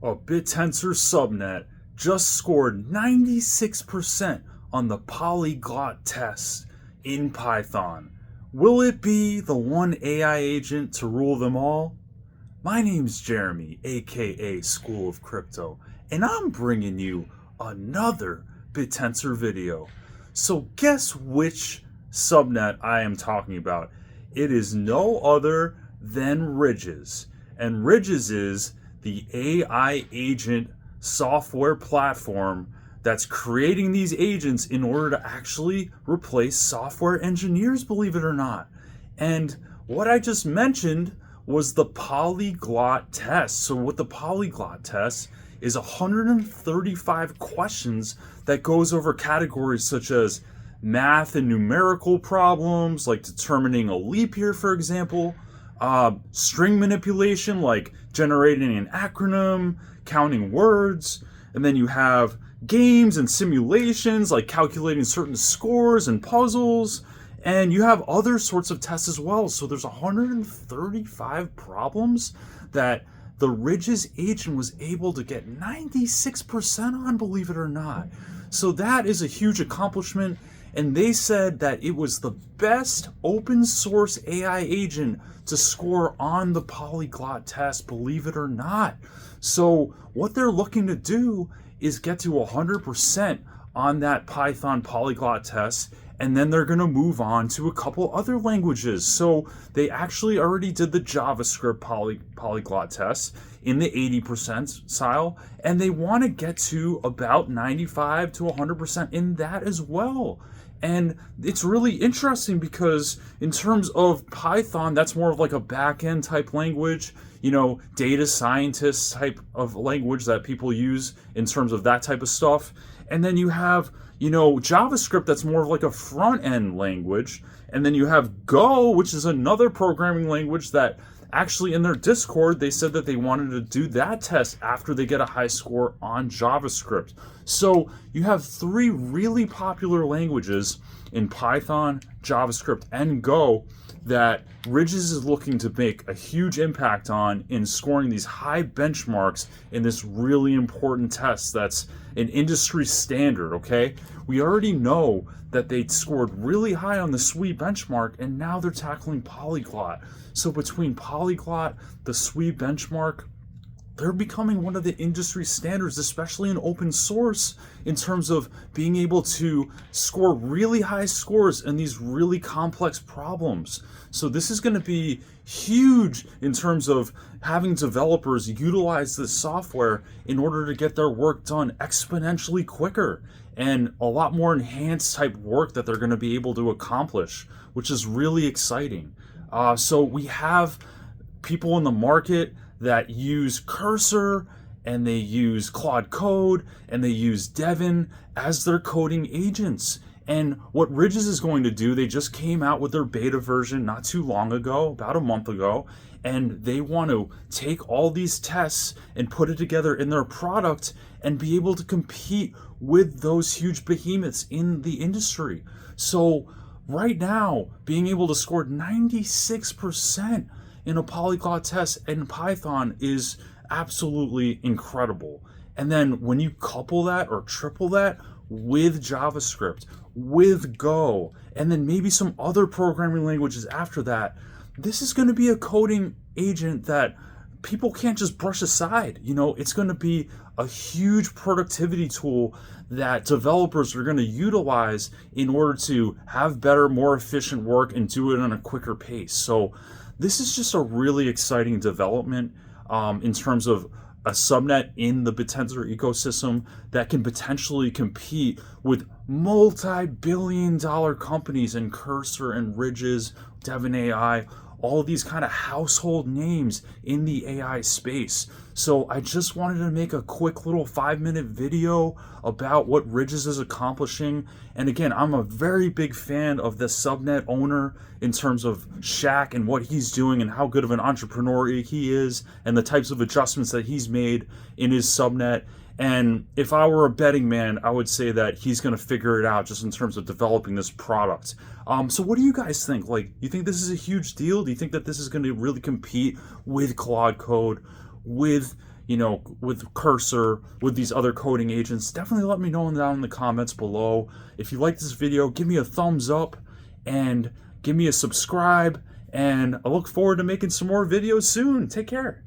A Bittensor subnet just scored 96% on the polyglot test in Python. Will it be the one AI agent to rule them all? My name's Jeremy, aka School of Crypto, and I'm bringing you another Bittensor video. So guess which subnet I am talking about? It is no other than Ridges. And Ridges is the AI agent software platform that's creating these agents in order to actually replace software engineers, believe it or not. And what I just mentioned was the polyglot test. So what the polyglot test is 135 questions that goes over categories such as math and numerical problems, like determining a leap year, for example, string manipulation, like generating an acronym, counting words, and then you have games and simulations, like calculating certain scores and puzzles, and you have other sorts of tests as well. So there's 135 problems that the Ridges agent was able to get 96% on, believe it or not. So that is a huge accomplishment, and they said that it was the best open source AI agent to score on the polyglot test, believe it or not. So what they're looking to do is get to 100% on that Python polyglot test, and then they're going to move on to a couple other languages. So they actually already did the JavaScript polyglot test in the 80 percentile, and they want to get to about 95 to 100% in that as well. And it's really interesting because in terms of Python, that's more of like a back-end type language, data scientist type of language that people use in terms of that type of stuff. And then you have, JavaScript, that's more of like a front-end language. And then you have Go, which is another programming language that actually in their Discord, they said that they wanted to do that test after they get a high score on JavaScript. So you have three really popular languages in Python, JavaScript, and Go that Ridges is looking to make a huge impact on in scoring these high benchmarks in this really important test that's an industry standard, okay? We already know that they scored really high on the SWE benchmark, and now they're tackling polyglot. So between polyglot, the SWE benchmark, they're becoming one of the industry standards, especially in open source, in terms of being able to score really high scores in these really complex problems. So this is going to be huge in terms of having developers utilize this software in order to get their work done exponentially quicker and a lot more enhanced type work that they're going to be able to accomplish, which is really exciting. So we have people in the market that use Cursor, and they use Claude Code, and they use Devin as their coding agents. And what Ridges is going to do, they just came out with their beta version not too long ago, about a month ago, and they want to take all these tests and put it together in their product and be able to compete with those huge behemoths in the industry. So right now, being able to score 96% in a polyglot test in Python is absolutely incredible. And then when you couple that or triple that with JavaScript, with Go, and then maybe some other programming languages after that, this is going to be a coding agent that people can't just brush aside. It's going to be a huge productivity tool that developers are going to utilize in order to have better, more efficient work and do it on a quicker pace. So this is just a really exciting development in terms of a subnet in the Bittensor ecosystem that can potentially compete with multi-billion-dollar companies in Cursor and Ridges, Devin AI, all of these kind of household names in the AI space. So I just wanted to make a quick little 5-minute video about what Ridges is accomplishing. And again, I'm a very big fan of the subnet owner in terms of Shaq and what he's doing and how good of an entrepreneur he is and the types of adjustments that he's made in his subnet. And if I were a betting man, I would say that he's going to figure it out just in terms of developing this product. So what do you guys think? You think this is a huge deal? Do you think that this is going to really compete with Claude Code, with with Cursor, with these other coding agents, definitely let me know down in the comments below. If you like this video, give me a thumbs up and give me a subscribe, and I look forward to making some more videos soon. Take care.